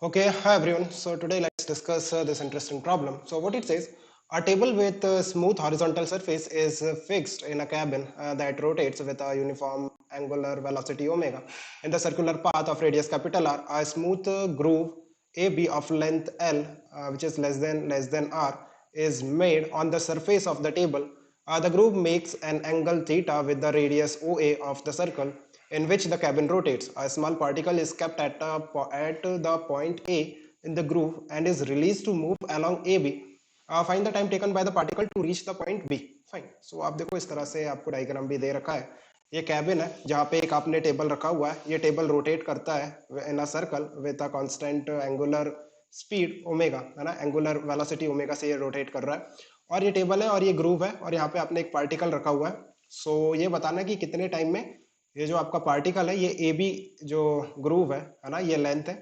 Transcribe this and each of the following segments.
Okay, hi everyone. So today let's discuss this interesting problem. So what it says, a table with a smooth horizontal surface is fixed in a cabin that rotates with a uniform angular velocity omega. In the circular path of radius capital R, a smooth groove AB of length L, which is less than R, is made on the surface of the table. The groove makes an angle theta with the radius OA of the circle in which the cabin rotates. A small particle is kept at the point A in the groove and is released to move along AB. Find the time taken by the particle to reach the point B. Fine so आप देखो इस तरह से आपको diagram भी दे रखा है. ये कैबिन है जहाँ पे एक आपने टेबल रखा हुआ है. ये टेबल रोटेट करता है in a circle with a constant angular speed omega, है ना, एंगुलर वेलोसिटी ओमेगा से ये रोटेट कर रहा है. और ये टेबल है और ये ग्रूव है और यहाँ पे आपने एक पार्टिकल रखा हुआ है. सो ये बताना कि कितने टाइम में ये जो आपका पार्टिकल है ये ए बी जो ग्रूव है ना, ये लेंथ है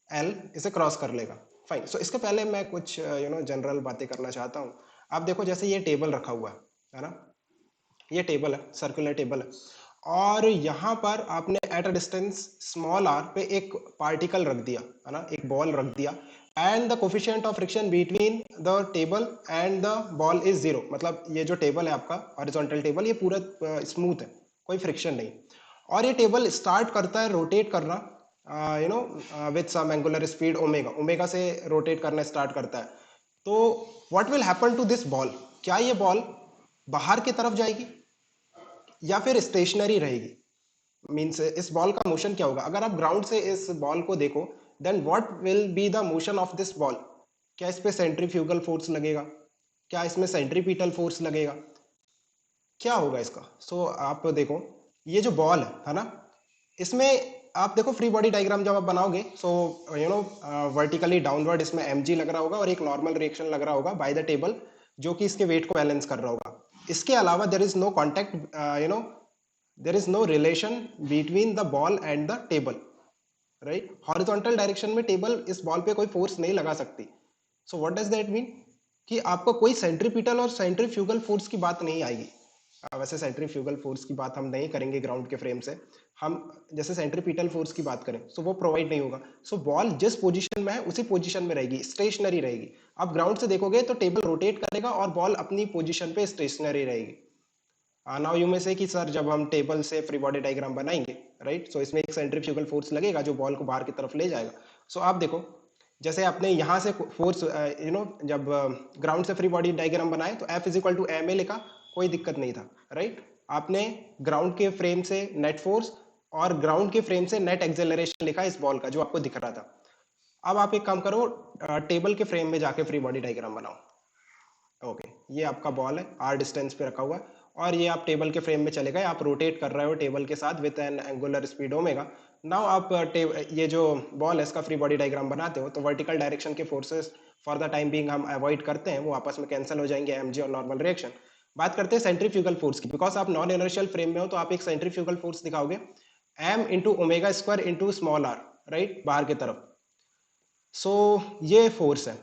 एल, इसे क्रॉस कर लेगा. फाइन. सो इसके पहले मैं कुछ जनरल बातें करना चाहता हूँ. आप देखो जैसे ये टेबल रखा हुआ है ना, ये टेबल है, सर्कुलर टेबल है, और यहाँ पर आपने at a distance small r पे एक पार्टिकल रख दिया, है ना, एक बॉल रख दिया. And the coefficient of friction between the table and the ball is zero. मतलब ये जो टेबल है आपका हॉरिजॉन्टल टेबल, ये पूरा स्मूथ है, कोई फ्रिक्शन नहीं. और ये टेबल स्टार्ट करता है रोटेट करना with some angular speed omega, omega से रोटेट करना स्टार्ट करता है. तो what will happen to this ball? क्या ये बॉल बाहर की तरफ जाएगी या फिर स्टेशनरी रहेगी? मीन्स इस बॉल का मोशन क्या होगा? अगर आप ग्राउंड से इस बॉल को देखो, then what will be the motion of this ball? क्या इस पे सेंट्रीफ्यूगल फोर्स लगेगा? क्या इसमें सेंट्रीपिटल फोर्स लगेगा? क्या होगा इसका? सो आप देखो ये जो बॉल है ना, इसमें आप देखो फ्री बॉडी डायग्राम जब आप बनाओगे, सो वर्टिकली डाउनवर्ड इसमें mg लग रहा होगा और एक नॉर्मल रिएक्शन लग रहा होगा बाय द टेबल, जो कि इसके वेट को बैलेंस कर रहा होगा. इसके अलावा there is no contact, there is no relation between the ball and the table, right. Horizontal direction में टेबल इस बॉल पे कोई फोर्स नहीं लगा सकती. So what does that mean? कि आपको कोई सेंट्रीपिटल और सेंट्रीफ्यूगल फोर्स की बात नहीं आएगी. वैसे सेंट्रीफ्यूगल फोर्स की बात हम नहीं करेंगे ग्राउंड के फ्रेम से, हम जैसे सेंट्रीपिटल फोर्स की बात करें सो वो प्रोवाइड नहीं होगा. सो बॉल जिस पोजीशन में है उसी पोजीशन में रहेगी, स्टेशनरी रहेगी. आप ग्राउंड से देखोगे तो टेबल रोटेट करेगा और बॉल अपनी पोजीशन पे स्टेशनरी रहेगी. नाउ यू में से कि सर जब हम टेबल से फ्री बॉडी डायग्राम बनाएंगे, राइट, सो इसमें एक सेंट्रीफ्यूगल फोर्स लगेगा जो बॉल को बाहर की तरफ ले जाएगा. सो आप देखो जैसे आपने यहाँ से फोर्स जब ग्राउंड से फ्री बॉडी डायग्राम बनाए तो F is equal to m a लिखा, कोई दिक्कत नहीं था, राइट. आपने ग्राउंड के फ्रेम से नेट फोर्स और ग्राउंड के फ्रेम से नेट एक्सेलरेशन लिखा इस बॉल का जो आपको दिख रहा था. अब आप एक काम करो, टेबल के फ्रेम में जाके फ्री बॉडी डायग्राम बनाओ. ओके, ये आपका बॉल है, आर डिस्टेंस पे रखा हुआ है और ये आप टेबल के फ्रेम में चले गए, आप रोटेट कर रहे हो टेबल के साथ with N angular speed omega. Now आप ये जो बॉल है इसका फ्री बॉडी डायग्राम बनाते हो तो वर्टिकल डायरेक्शन के forces for the time being हम अवॉइड करते हैं, वो आपस में कैंसिल हो जाएंगे, एमजी और नॉर्मल रिएक्शन. बात करते हैं सेंट्रीफ्यूगल फोर्स की. बिकॉज आप नॉन इनर्शियल फ्रेम में हो तो आप एक सेंट्रीफ्यूगल फोर्स दिखाओगे m into omega square into small r, right, बाहर की तरफ. सो ये फोर्स है.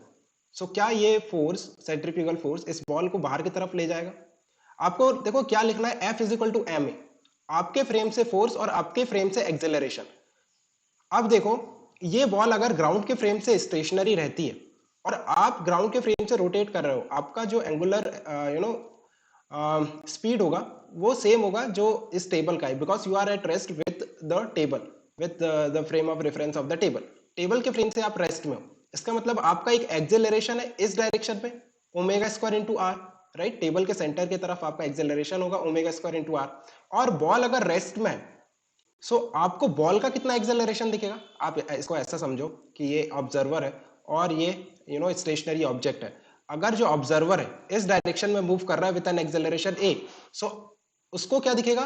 सो क्या ये फोर्स, सेंट्रीफ्यूगल फोर्स, इस बॉल को बाहर की तरफ ले जाएगा? आपको देखो क्या लिखना है, F is equal to m a, आपके फ्रेम से फोर्स और आपके फ्रेम से एक्सेलरेशन. अब देखो ये बॉल अगर ग्राउंड के फ्रेम से स्टेशनरी रहती है और आप ग्राउंड के फ्रेम से रोटेट कर रहे हो, आपका जो एंगुलर स्पीड होगा वो सेम होगा जो इस टेबल का है, because you are at rest with the table, with the frame of reference of the table. Table के फ्रेम से आप रेस्ट में हो. इसका मतलब आपका एक एक्सेलरेशन है इस डायरेक्शन में, omega square into r, right. Table के सेंटर की तरफ आपका एक्सेलरेशन होगा ओमेगा स्क्वायर इंटू आर. और बॉल अगर रेस्ट में है सो आपको बॉल का कितना एक्सेलरेशन दिखेगा? आप इसको ऐसा समझो कि ये ऑब्जर्वर है और ये स्टेशनरी ऑब्जेक्ट है. अगर जो ऑब्जर्वर है इस डायरेक्शन में मूव कर रहा है विद एन एक्सेलरेशन ए, सो उसको क्या दिखेगा?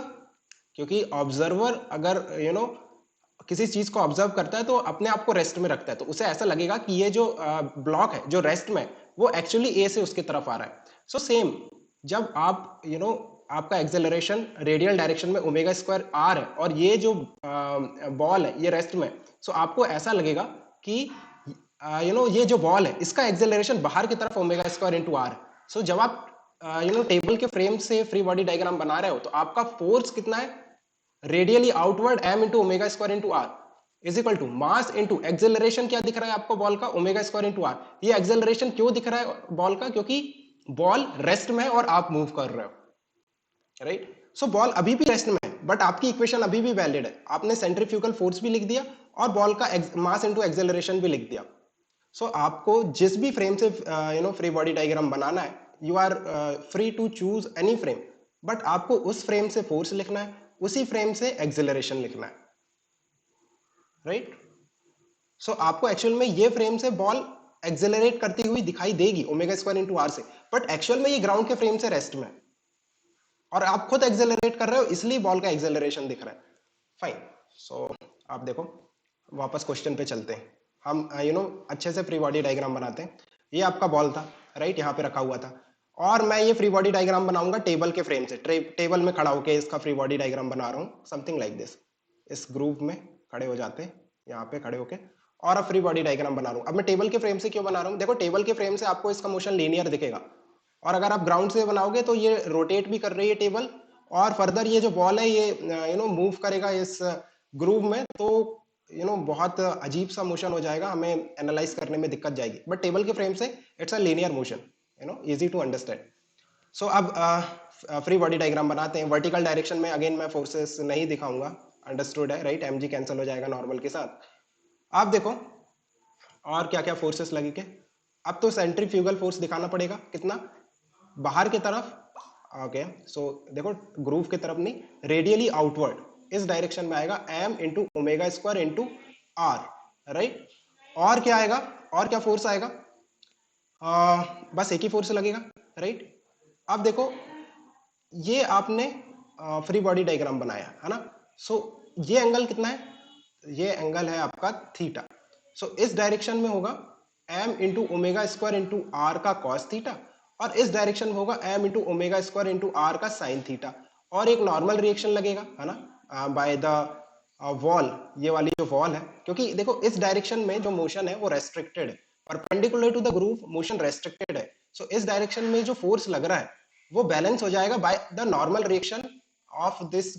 क्योंकि ऑब्जर्वर अगर किसी चीज को ऑब्जर्व करता है तो अपने आप को रेस्ट में रखता है, तो उसे ऐसा लगेगा कि ये जो ब्लॉक है जो रेस्ट में वो एक्चुअली ए से उसकी तरफ आ रहा है. सो सेम जब आप आपका एक्सेलरेशन रेडियल डायरेक्शन में ओमेगा स्क्वायर आर है और ये जो बॉल है ये रेस्ट में, सो आपको ऐसा लगेगा कि ये जो बॉल है इसका एक्सेलरेशन बाहर की तरफ ओमेगा स्क्वायर इंटू आर. सो जब आप टेबल के फ्रेम से फ्री बॉडी डायग्राम बना रहे हो तो आपका फोर्स कितना है? Radially outward m into omega square into r. Is equal to mass into acceleration, क्या दिख रहा है आपको बॉल का, ओमेगा स्क्वायर इंटू आर। ये एक्सेलरेशन क्यों दिख रहा है बॉल का, क्योंकि बॉल रेस्ट में है और आप मूव कर रहे हो, राइट। सो बॉल अभी भी रेस्ट में है, बट आपकी इक्वेशन अभी भी वैलिड है। आपने सेंट्रीफ्यूगल फोर्स भी लिख दिया और बॉल का मास इंटू एक्सेलरेशन भी लिख दिया। सो आपको जिस भी फ्रेम से फ्री बॉडी डायग्राम बनाना है, you are free to choose any frame, but आपको उस फ्रेम से फोर्स लिखना है, उसी फ्रेम से एक्सेलरेशन लिखना है, राइट। सो आपको एक्चुअल में ये फ्रेम से बॉल एक्सेलरेट करती हुई दिखाई देगी ओमेगा स्क्वायर इंटू आर से, बट एक्चुअल में ये ग्राउंड के फ्रेम से रेस्ट में है और आप खुद एक्सेलरेट कर रहे हो, इसलिए बॉल का एक्सेलरेशन दिख रहा है। फाइन। सो आप देखो, वापस क्वेश्चन पे चलते हैं। हम अच्छे से फ्री बॉडी डायग्राम बनाते हैं। ये आपका बॉल था, राइट, यहाँ पे रखा हुआ था, और मैं ये फ्री बॉडी डायग्राम बनाऊंगा टेबल के फ्रेम से। टेबल में खड़ा होकर इसका फ्री बॉडी डायग्राम बना रहा हूँ, समथिंग लाइक दिस। इस ग्रुप में खड़े हो जाते हैं, यहाँ पे खड़े होके, और अब फ्री बॉडी डायग्राम बना रहा हूँ। अब मैं टेबल के फ्रेम से क्यों बना रहा हूँ, देखो टेबल के फ्रेम से आपको इसका मोशन लीनियर दिखेगा, और अगर आप ग्राउंड से बनाओगे तो ये रोटेट भी कर रही है टेबल, और फर्दर ये जो बॉल है ये मूव करेगा इस ग्रूव में, तो बहुत अजीब सा मोशन हो जाएगा, हमें एनालाइज करने में दिक्कत जाएगी। बट टेबल के फ्रेम से it's a linear motion, easy to understand. So अब फ्री बॉडी डायग्राम बनाते हैं। वर्टिकल डायरेक्शन में अगेन मैं फोर्सेस नहीं दिखाऊंगा, अंडरस्टूड है, राइट। mg कैंसिल हो जाएगा नॉर्मल के साथ। आप देखो और क्या क्या फोर्सेस लगेंगे। अब तो सेंट्रीफ्यूगल फोर्स दिखाना पड़ेगा, कितना, बाहर की तरफ। ओके, सो देखो ग्रूव की तरफ नहीं, रेडियली आउटवर्ड इस डायरेक्शन में आएगा m into omega square into r, right. और क्या आएगा, और क्या फोर्स आएगा, बस एक ही फोर्स लगेगा, राइट। अब देखो ये आपने फ्री बॉडी डायग्राम बनाया है ना, सो ये एंगल कितना है, ये एंगल है आपका थीटा। सो इस डायरेक्शन में होगा m into omega square into r का कॉस थीटा, और इस डायरेक्शन में होगा m into omega square into r का साइन थीटा, और एक नॉर्मल रिएक्शन लगेगा, है ना, बाय द वॉल, ये वाली जो वॉल है, क्योंकि देखो इस डायरेक्शन में जो मोशन है वो रेस्ट्रिक्टेड है, perpendicular to the groove motion restricted है। सो इस डायरेक्शन में जो फोर्स लग रहा है वो बैलेंस हो जाएगा by the normal reaction of this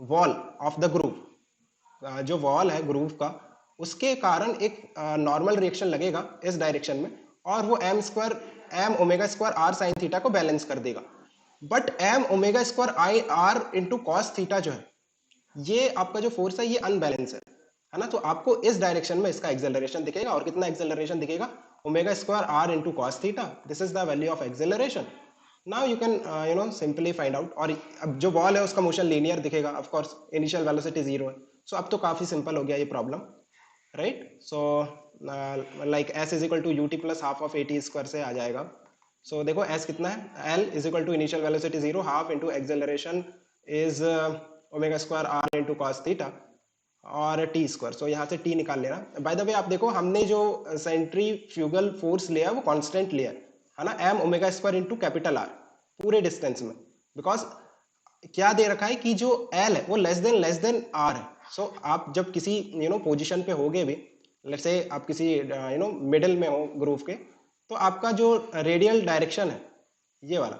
wall of the groove. जो वॉल है ग्रूव का, उसके कारण एक नॉर्मल रिएक्शन लगेगा इस डायरेक्शन में, और वो m omega square r sine theta को बैलेंस कर देगा। But m omega square i r into cos theta जो है, ये आपका जो फोर्स है ये अनबैलेंस है ना, तो आपको इस डायरेक्शन में इसका एक्सेलरेशन दिखेगा, और कितना एक्सेलरेशन दिखेगा, omega square r into cos theta, this is the value of acceleration. Now you can simply find out. और अब जो बॉल है उसका मोशन लीनियर दिखेगा, ऑफ कोर्स इनिशियल वेलोसिटी 0 है। सो अब तो काफी सिंपल हो गया ये problem, right. So like s is equal to u t plus half of a t square से आ जाएगा। सो देखो s कितना है, l is equal to initial velocity 0 half into acceleration is omega square r into cos theta और t square. So यहाँ से T निकाल लेना। बाय द वे आप देखो हमने जो सेंट्रीफ्यूगल फोर्स लिया वो कांस्टेंट लिया है ना, m omega square into capital r पूरे डिस्टेंस में, बिकॉज क्या दे रखा है कि जो एल है वो लेस देन आर है। सो आप जब किसी पोजीशन पे होगे भी, लेट्स से आप किसी मिडिल में हो ग्रूव के, तो आपका जो रेडियल डायरेक्शन है ये वाला,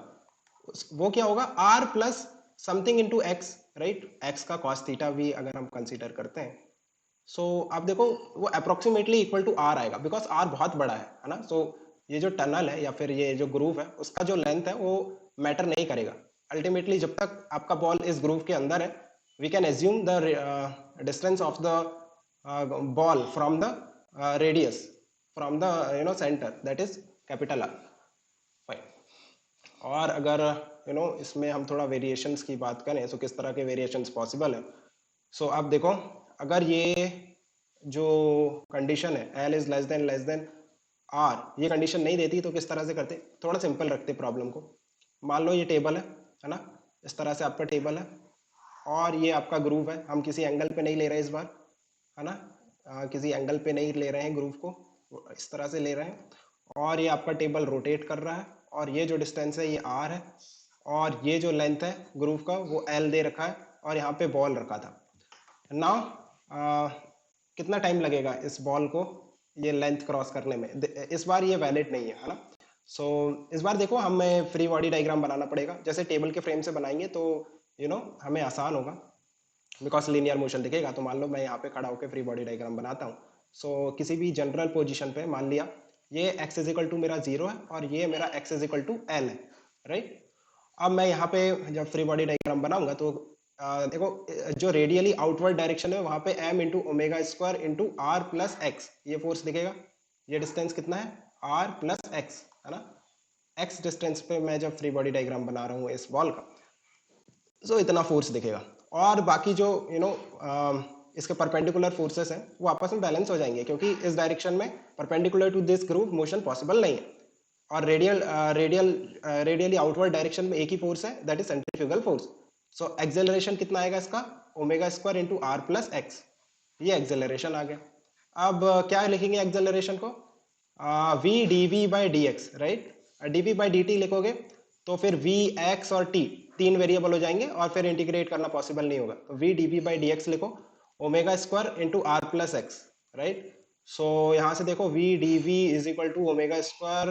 वो क्या होगा, r plus something into x, right. X का कॉस थीटा भी अगर हम कंसीडर करते हैं, सो आप देखो वो अप्रोक्सीमेटली इक्वल टू आर आएगा, बिकॉज आर बहुत बड़ा है ना। सो ये जो टनल है या फिर ये जो ग्रूव है उसका जो लेंथ है वो मैटर नहीं करेगा अल्टीमेटली, जब तक आपका बॉल इस ग्रूव के अंदर है। We can assume the distance of the ball from the radius from the centre, that is capital r. और अगर इसमें हम थोड़ा वेरिएशंस की बात करें, तो किस तरह के वेरिएशंस पॉसिबल है। सो आप देखो अगर ये जो कंडीशन है l is less than r, ये कंडीशन नहीं देती तो किस तरह से करते, थोड़ा सिंपल रखते प्रॉब्लम को। मान लो ये टेबल है ना, इस तरह से आपका टेबल है, और ये आपका ग्रूव है, हम किसी एंगल पे नहीं ले रहे इस बार, है ना, किसी एंगल पे नहीं ले रहे हैं ग्रूव को, इस तरह से ले रहे हैं, और ये आपका टेबल रोटेट कर रहा है, और ये जो डिस्टेंस है ये आर है, और ये जो लेंथ है ग्रूव का वो एल दे रखा है, और यहाँ पे बॉल रखा था। नाउ कितना टाइम लगेगा इस बॉल को ये लेंथ क्रॉस करने में, इस बार ये वैलिड नहीं है ना। सो इस बार देखो हमें फ्री बॉडी डायग्राम बनाना पड़ेगा, जैसे टेबल के फ्रेम से बनाएंगे तो हमें आसान होगा। बिकॉज लीनियर मोशन दिखेगा। तो मान लो मैं यहाँ पे खड़ा होकर फ्री बॉडी डायग्राम बनाता हूँ। सो किसी भी जनरल पोजिशन पे मान लिया ये x इज इक्वल टू मेरा 0 है और ये मेरा x is equal to l है, राइट। अब मैं यहाँ पे जब फ्री बॉडी डायग्राम बनाऊंगा तो देखो जो रेडियली आउटवर्ड डायरेक्शन है वहां पे m into omega square into r plus x ये फोर्स दिखेगा। ये डिस्टेंस कितना है r प्लस एक्स, है ना। x डिस्टेंस पे मैं जब फ्री बॉडी डायग्राम बना रहा हूँ इस बॉल का, सो इतना फोर्स दिखेगा। और बाकी जो इसके परपेंडिकुलर फोर्सेस हैं वो आपस में बैलेंस हो जाएंगे, क्योंकि इस डायरेक्शन में perpendicular to this groove motion possible नहीं है। और रेडियली आउटवर्ड डायरेक्शन में एक ही फोर्स है, that is centrifugal force. So acceleration कितना आएगा इसका, omega square into r plus x, ये एक्सेलरेशन आ गया। अब क्या लिखेंगे एक्सेलरेशन को, v d v by d x, right. D v by d t लिखोगे तो फिर वी एक्स और टी तीन वेरिएबल हो जाएंगे और फिर इंटीग्रेट करना पॉसिबल नहीं होगा। तो v d v by d x लिखो omega square into r plus x, right. So यहाँ से देखो v d v is equal to omega square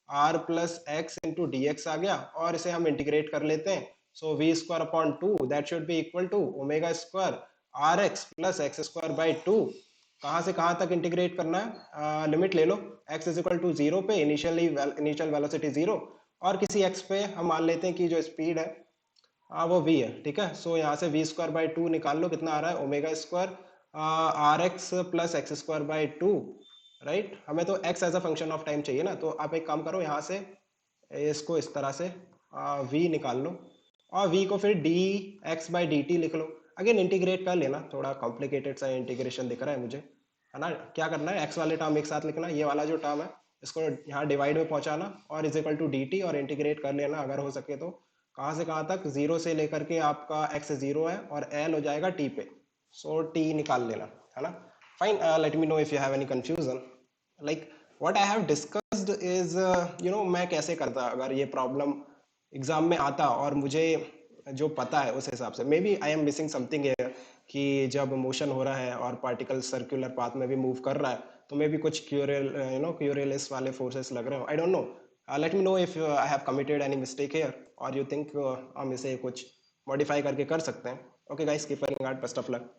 r plus x into d x आ गया, और इसे हम इंटीग्रेट कर लेते हैं। So v square upon two that should be equal to omega square r x plus x square by two. कहाँ से कहाँ तक इंटीग्रेट करना है, लिमिट ले लो। x इज इक्वल टू 0 पे इनिशियल वेलोसिटी 0, और किसी x पे हम मान लेते हैं कि जो स्पीड है वो v है, ठीक है। सो यहाँ से वी स्क्वायर बाई टू निकाल लो, कितना आ रहा है omega square r x plus x square by two, right. हमें तो x as a function of time चाहिए ना, तो आप एक काम करो यहाँ से इसको इस तरह से v निकाल लो और v को फिर D x by d T लिख लो। अगेन इंटीग्रेट कर लेना, थोड़ा कॉम्प्लिकेटेड सा इंटीग्रेशन दिख रहा है मुझे, है ना। क्या करना है, एक्स वाले टर्म एक साथ लिखना, ये वाला जो टर्म है इसको यहाँ डिवाइड में पहुंचाना और is equal to d t, और इंटीग्रेट कर लेना अगर हो सके तो। कहाँ से कहाँ तक, जीरो से लेकर के आपका एक्स जीरो है और एल हो जाएगा टी पे। सो टी निकाल लेना, है ना। Fine, let me know if you have any confusion. Like what I have discussed is मैं कैसे करता अगर ये प्रॉब्लम एग्जाम में आता और मुझे जो पता है उस हिसाब से। Maybe I am missing something है कि जब मोशन हो रहा है और पार्टिकल सर्कुलर पाथ में भी मूव कर रहा है तो मे बी कुछ क्यूरियलिस वाले फोर्सेस लग रहे हो, I don't know. Let me know if I have committed any mistake here और यू थिंक हम इसे कुछ मॉडिफाई करके कर सकते हैं। Okay guys, keep working hard, best of luck.